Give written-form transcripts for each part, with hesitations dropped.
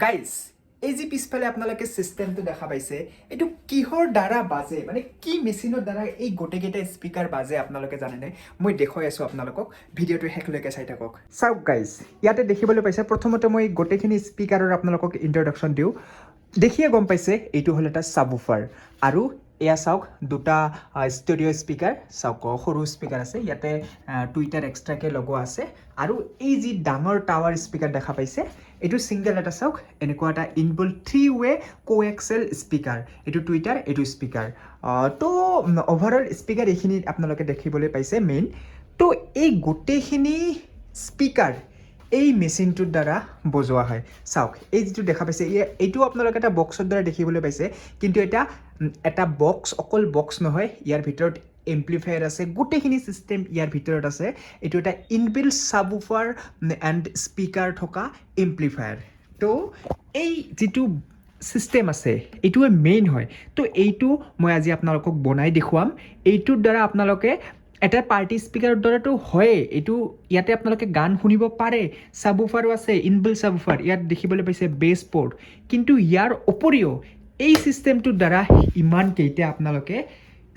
guys এই যে পিছফালে আপোনালোকে চিষ্টেমটো দেখা পাইছে এইটো কিহৰ দ্বাৰা বাজে মানে কি মেচিনৰ দ্বাৰা এই গোটেইকেইটা স্পীকাৰ বাজে আপোনালোকে জানেনে মই দেখুৱাই আছোঁ আপোনালোকক ভিডিঅ'টো শেষলৈকে চাই থাকক চাওক গাইজ ইয়াতে দেখিবলৈ পাইছে প্ৰথমতে মই গোটেইখিনি স্পীকাৰৰ আপোনালোকক ইন্ট্ৰডাকশ্যন দিওঁ দেখিয়ে গম পাইছে এইটো হ'ল এটা সাবউফাৰ আৰু এয়া চাওক দুটা ষ্টেৰিঅ' স্পীকাৰ চাওক সৰু স্পীকাৰ আছে ইয়াতে টুইটাৰ এক্সট্ৰাকৈ লগোৱা আছে আৰু এই যি ডাঙৰ টাৱাৰ স্পীকাৰ দেখা পাইছে এইটো ছিংগল এটা চাওক এনেকুৱা এটা ইনবুল্ট 3-way কোএক্সেল স্পীকাৰ এইটো টুইটাৰ এইটো স্পীকাৰ তো অভাৰঅল স্পীকাৰ এইখিনি আপোনালোকে দেখিবলৈ পাইছে মেইন তো এই গোটেইখিনি স্পীকাৰ এই মেচিনটোৰ দ্বাৰা বজোৱা হয় চাওক এই যিটো দেখা পাইছে এইটো আপোনালোকে এটা বক্সৰ দ্বাৰা দেখিবলৈ পাইছে কিন্তু এটা বক্স অকল বক্স নহয় ইয়াৰ ভিতৰত এম্প্লিফায়াৰ আছে গোটেইখিনি চিষ্টেম ইয়াৰ ভিতৰত আছে এইটো এটা ইনবিল্ট সাবউফাৰ এণ্ড স্পীকাৰ থকা এম্প্লিফায়াৰ তো এই যিটো চিষ্টেম আছে এইটোৱে মেইন হয় তো এইটো মই আজি আপোনালোকক বনাই দেখুৱাম এইটোৰ দ্বাৰা আপোনালোকে এটা পাৰ্টি স্পীকাৰৰ দৰেতো হয়ে এইটো ইয়াতে আপোনালোকে গান শুনিব পাৰে সাবউফাৰো আছে ইনবিল্ট সাবউফাৰ ইয়াত দেখিবলৈ পাইছে বেছ পৰ্ট কিন্তু ইয়াৰ উপৰিও এই চিষ্টেমটোৰ দ্বাৰা ইমানকেইটা আপোনালোকে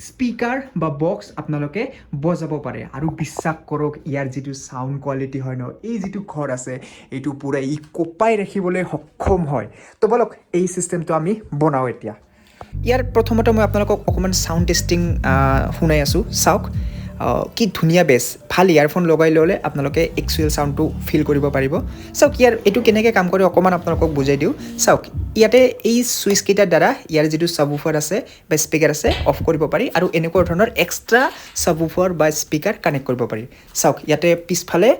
স্পীকাৰ বা বক্স আপোনালোকে বজাব পাৰে আৰু বিশ্বাস কৰক ইয়াৰ যিটো চাউণ্ড কোৱালিটি হয় ন এই যিটো ঘৰ আছে এইটো পূৰা ই কপাই ৰাখিবলৈ সক্ষম হয় তো বলক এই চিষ্টেমটো আমি বনাওঁ এতিয়া ইয়াৰ প্ৰথমতে মই আপোনালোকক অকণমান চাউণ্ড টেষ্টিং শুনাই আছোঁ চাওক কি ধুনীয়া বেছ ভাল ইয়াৰফোন লগাই ল'লে আপোনালোকে একচুৱেল চাউণ্ডটো ফিল কৰিব পাৰিব চাওক এইটো কেনেকৈ কাম কৰে অকণমান আপোনালোকক বুজাই দিওঁ চাওক ইয়াতে এই ছুইচকেইটাৰ দ্বাৰা ইয়াৰ যিটো সাবউফাৰ আছে বা স্পীকাৰ আছে অফ কৰিব পাৰি আৰু এনেকুৱা ধৰণৰ এক্সট্ৰা সাবউফাৰ বা স্পীকাৰ কানেক্ট কৰিব পাৰি চাওক ইয়াতে পিছফালে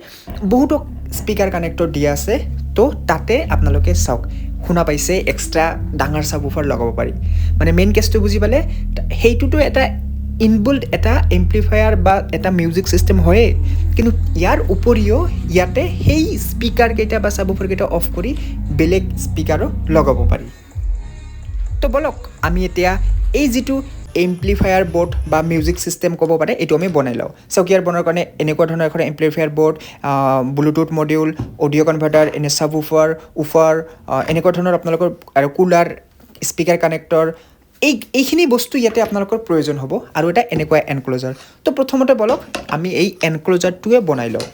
বহুতো স্পীকাৰ কানেক্টৰ দিয়া আছে তো তাতে আপোনালোকে চাওক শুনা পাইছে এক্সট্ৰা ডাঙৰ সাবউফাৰ লগাব পাৰি মানে মেইন কেছটো বুজি পালে সেইটোতো এটা ইনবিল্ট এটা এম্প্লিফায়াৰ বা এটা মিউজিক চিষ্টেম হয়ে কিন্তু ইয়াৰ উপৰিও ইয়াতে সেই স্পীকাৰকেইটা বা সাবউফাৰকেইটা অফ কৰি বেলেগ স্পীকাৰো লগাব পাৰি তো বলক আমি এতিয়া এই যিটো এম্প্লিফায়াৰ বৰ্ড বা মিউজিক চিষ্টেম ক'ব পাৰে এইটো আমি বনাই লওঁ চাওক ইয়াৰ বনোৱাৰ কাৰণে এনেকুৱা ধৰণৰ এখন amplifier board Bluetooth module audio' converter এনে সাবউফাৰ উফাৰ এনেকুৱা ধৰণৰ আপোনালোকৰ আৰু কুলাৰ স্পীকাৰ কানেক্টৰ এইখিনি বস্তু ইয়াতে আপোনালোকৰ প্ৰয়োজন হ'ব আৰু এটা এনেকুৱা এনক্ল'জাৰ তো প্ৰথমতে বলক আমি এই এনক্ল'জাৰটোৱে বনাই লওঁ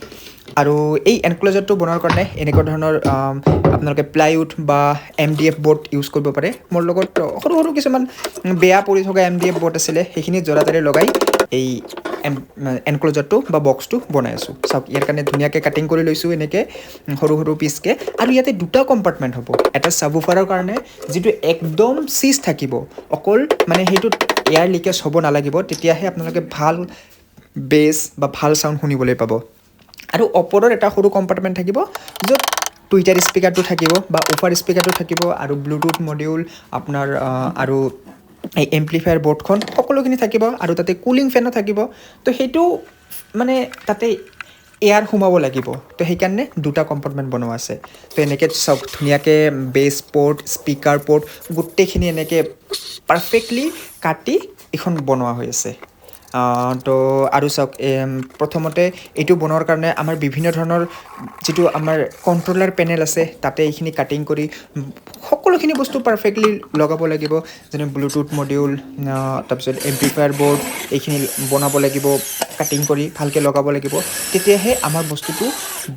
আৰু এই এনক্ল'জাৰটো বনোৱাৰ কাৰণে এনেকুৱা ধৰণৰ আপোনালোকে প্লাইউড বা MDF বৰ্ড ইউজ কৰিব পাৰে মোৰ লগত সৰু সৰু কিছুমান বেয়া পৰি থকা MDF বৰ্ড আছিলে সেইখিনি জৰাতাৰে লগাই এই এনক্ল'জাৰটো বা বক্সটো বনাই আছোঁ চাওক ইয়াৰ কাৰণে ধুনীয়াকৈ কাটিং কৰি লৈছোঁ এনেকৈ সৰু সৰু পিচকৈ আৰু ইয়াতে দুটা কম্পাৰ্টমেণ্ট হ'ব এটা সাবউফাৰৰ কাৰণে যিটো একদম চিজ থাকিব অকল মানে সেইটোত এয়াৰ লিকেজ হ'ব নালাগিব তেতিয়াহে আপোনালোকে ভাল বেছ বা ভাল চাউণ্ড শুনিবলৈ পাব আৰু ওপৰৰ এটা সৰু কম্পাৰ্টমেণ্ট থাকিব য'ত টুইটাৰ স্পীকাৰটো থাকিব বা উফাৰ স্পীকাৰটো থাকিব আৰু ব্লুটুথ মডিউল আপোনাৰ আৰু এই এম্প্লিফায়াৰ বৰ্ডখন সকলোখিনি থাকিব আৰু তাতে কুলিং ফেনো থাকিব তো সেইটো মানে তাতে এয়াৰ সোমাব লাগিব তো সেইকাৰণে দুটা কম্পাৰ্টমেণ্ট বনোৱা আছে তো এনেকৈ চাওক ধুনীয়াকৈ বেছ পৰ্ট স্পীকাৰ পৰ্ট গোটেইখিনি এনেকৈ পাৰফেক্টলি কাটি এইখন বনোৱা হৈ আছে তো আৰু চাওক প্ৰথমতে এইটো বনোৱাৰ কাৰণে আমাৰ বিভিন্ন ধৰণৰ যিটো আমাৰ কণ্ট্ৰলাৰ পেনেল আছে তাতে এইখিনি কাটিং কৰি সকলোখিনি বস্তু পাৰফেক্টলি লগাব লাগিব যেনে ব্লুটুথ মডিউল তাৰপিছত এম্প্লিফায়াৰ বৰ্ড এইখিনি বনাব লাগিব কাটিং কৰি ভালকৈ লগাব লাগিব তেতিয়াহে আমাৰ বস্তুটো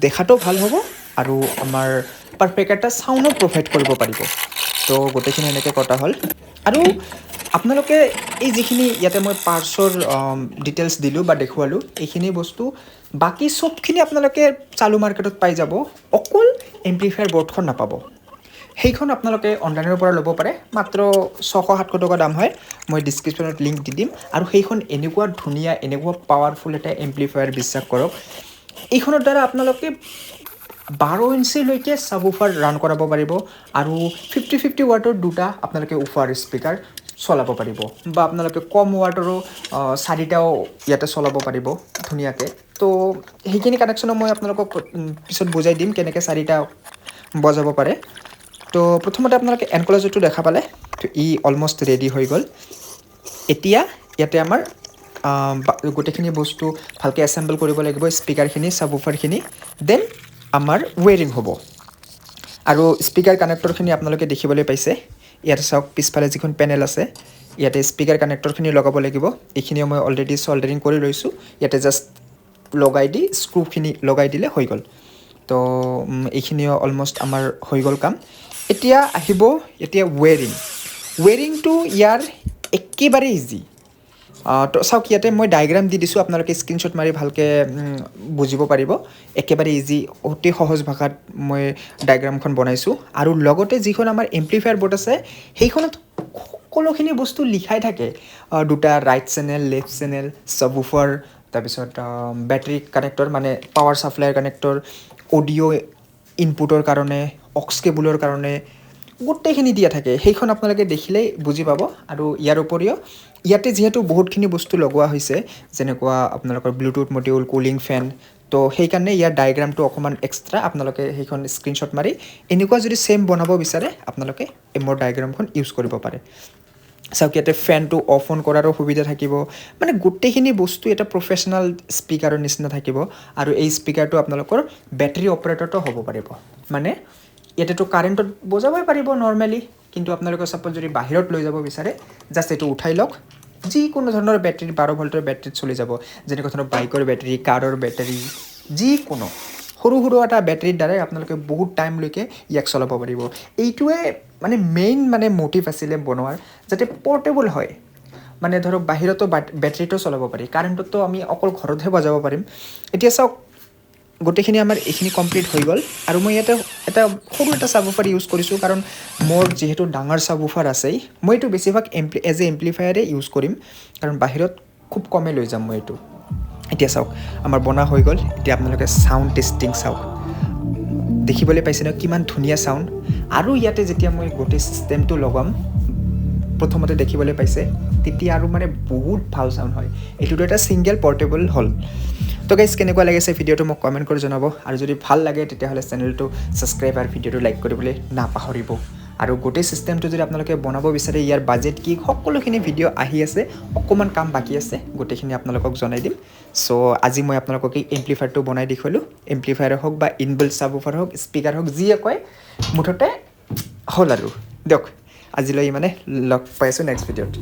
দেখাতো ভাল হ'ব আৰু আমাৰ পাৰফেক্ট এটা চাউণ্ডো প্ৰভাইড কৰিব পাৰিব তো গোটেইখিনি এনেকৈ কটা হ'ল আৰু আপোনালোকে এই যিখিনি ইয়াতে মই পাৰ্টছৰ ডিটেইলছ দিলোঁ বা দেখুৱালোঁ এইখিনি বস্তু বাকী চবখিনি আপোনালোকে চালু মাৰ্কেটত পাই যাব অকল এম্প্লিফায়াৰ বৰ্ডখন নাপাব সেইখন আপোনালোকে অনলাইনৰ পৰা ল'ব পাৰে মাত্ৰ 600-700 টকা দাম হয় মই ডিছক্ৰিপশ্যনত লিংক দি দিম আৰু সেইখন এনেকুৱা ধুনীয়া এনেকুৱা পাৱাৰফুল এটা এম্প্লিফায়াৰ বিশ্বাস কৰক এইখনৰ দ্বাৰা আপোনালোকে 12 ইঞ্চিলৈকে সাবউফাৰ ৰান কৰাব পাৰিব আৰু 50-50 ৱাটৰ দুটা আপোনালোকে উফাৰ স্পীকাৰ চলাব পাৰিব বা আপোনালোকে কম ৱাটৰো 4টাও ইয়াতে চলাব পাৰিব ধুনীয়াকৈ তো সেইখিনি কানেকশ্যনো মই আপোনালোকক পিছত বুজাই দিম কেনেকৈ 4টা বজাব পাৰে তো প্ৰথমতে আপোনালোকে এনক্ল'জাৰটো দেখা পালে তো ই অলমষ্ট ৰেডি হৈ গ'ল এতিয়া ইয়াতে আমাৰ গোটেইখিনি বস্তু ভালকৈ এছেম্বল কৰিব লাগিব স্পীকাৰখিনি সাবউফাৰখিনি দেন আমাৰ ৱেৰিং হ'ব আৰু স্পিকাৰ কানেক্টৰখিনি আপোনালোকে দেখিবলৈ পাইছে ইয়াতে চাওক পিছফালে যিখন পেনেল আছে ইয়াতে স্পিকাৰ কানেক্টৰখিনি লগাব লাগিব এইখিনিও মই অলৰেডি ছল্ডাৰিং কৰি লৈছোঁ ইয়াতে জাষ্ট লগাই দি স্ক্ৰুখিনি লগাই দিলে হৈ গ'ল তো এইখিনিও অলমষ্ট আমাৰ হৈ গ'ল কাম এতিয়া আহিব এতিয়া ৱেৰিংটো ইয়াৰ একেবাৰে ইজি তো চাওক ইয়াতে মই ডায়েগ্ৰাম দি দিছোঁ আপোনালোকে স্ক্ৰীনশ্বট মাৰি ভালকৈ বুজিব পাৰিব একেবাৰে ইজি অতি সহজ ভাষাত মই ডায়েগ্ৰামখন বনাইছোঁ আৰু লগতে যিখন আমাৰ এম্প্লিফায়াৰ বৰ্ড আছে সেইখনত সকলোখিনি বস্তু লিখাই থাকে দুটা ৰাইট চেনেল লেফ্ট চেনেল ছাবউফাৰ তাৰপিছত বেটাৰী কানেক্টৰ মানে পাৱাৰ ছাপ্লাইৰ কানেক্টৰ অডিঅ' ইনপুটৰ কাৰণে অক্স কেবুলৰ কাৰণে গোটেইখিনি দিয়া থাকে সেইখন আপোনালোকে দেখিলেই বুজি পাব আৰু ইয়াৰ উপৰিও ইয়াতে যিহেতু বহুতখিনি বস্তু লগোৱা হৈছে যেনেকুৱা আপোনালোকৰ ব্লুটুথ মডিউল কুলিং ফেন তো সেইকাৰণে ইয়াৰ ডায়েগ্ৰামটো অকণমান এক্সট্ৰা আপোনালোকে সেইখন স্ক্ৰীনশ্বট মাৰি এনেকুৱা যদি ছেম বনাব বিচাৰে আপোনালোকে মোৰ ডায়েগ্ৰামখন ইউজ কৰিব পাৰে চাওক ইয়াতে ফেনটো অফ অন কৰাৰো সুবিধা থাকিব মানে গোটেইখিনি বস্তু এটা প্ৰফেচনেল স্পীকাৰৰ নিচিনা থাকিব আৰু এই স্পীকাৰটো আপোনালোকৰ বেটাৰী অপাৰেটৰটো হ'ব পাৰিব মানে ইয়াতেতো কাৰেণ্টত বজাবই পাৰিব নৰ্মেলি কিন্তু আপোনালোকে ছাপ'জ যদি বাহিৰত লৈ যাব বিচাৰে জাষ্ট এইটো উঠাই লওক যিকোনো ধৰণৰ বেটাৰী 12 ভল্টৰ বেটাৰীত চলি যাব যেনেকুৱা ধৰণৰ বাইকৰ বেটাৰী কাৰৰ বেটাৰী যিকোনো সৰু সৰু এটা বেটাৰীৰ দ্বাৰাই আপোনালোকে বহুত টাইমলৈকে ইয়াক চলাব পাৰিব এইটোৱে মানে মেইন মানে মটিভ আছিলে বনোৱাৰ যাতে পৰ্টেবল হয় মানে ধৰক বাহিৰতো বেটাৰীটো চলাব পাৰি কাৰেণ্টতো আমি অকল ঘৰতহে বজাব পাৰিম এতিয়া চাওক গোটেইখিনি আমাৰ এইখিনি কমপ্লিট হৈ গ'ল আৰু মই ইয়াতে এটা সৰু এটা ছাবউফাৰ ইউজ কৰিছোঁ কাৰণ মোৰ যিহেতু ডাঙৰ ছাবউফাৰ আছেই মই এইটো বেছিভাগ এজ এ এম্প্লিফায়াৰে ইউজ কৰিম কাৰণ বাহিৰত খুব কমে লৈ যাম মই এইটো এতিয়া চাওক আমাৰ বনা হৈ গ'ল এতিয়া আপোনালোকে চাউণ্ড টেষ্টিং চাওক দেখিবলৈ পাইছে ন কিমান ধুনীয়া চাউণ্ড আৰু ইয়াতে যেতিয়া মই গোটেই ছিষ্টেমটো লগাম প্ৰথমতে দেখিবলৈ পাইছে তেতিয়া আৰু মানে বহুত ভাল চাউণ্ড হয় এইটোতো এটা ছিংগল পৰ্টেবল হ'ল তো গাইজ কেনেকুৱা লাগিছে ভিডিঅ'টো মোক কমেণ্ট কৰি জনাব আৰু যদি ভাল লাগে তেতিয়াহ'লে চেনেলটো ছাবস্ক্ৰাইব আৰু ভিডিঅ'টো লাইক কৰিবলৈ নাপাহৰিব আৰু গোটেই ছিষ্টেমটো যদি আপোনালোকে বনাব বিচাৰে ইয়াৰ বাজেট কি সকলোখিনি ভিডিঅ' আহি আছে অকণমান কাম বাকী আছে গোটেইখিনি আপোনালোকক জনাই দিম চ' আজি মই আপোনালোকক এই এম্প্লিফায়াৰটো বনাই দেখুৱালোঁ এম্প্লিফায়াৰ হওক বা ইনবিল্ট ছাবউফাৰ হওক স্পীকাৰ হওক যিয়ে কয় মুঠতে হ'ল আৰু দিয়ক আজিলৈ মানে লগ পাইছোঁ নেক্সট ভিডিঅ'ত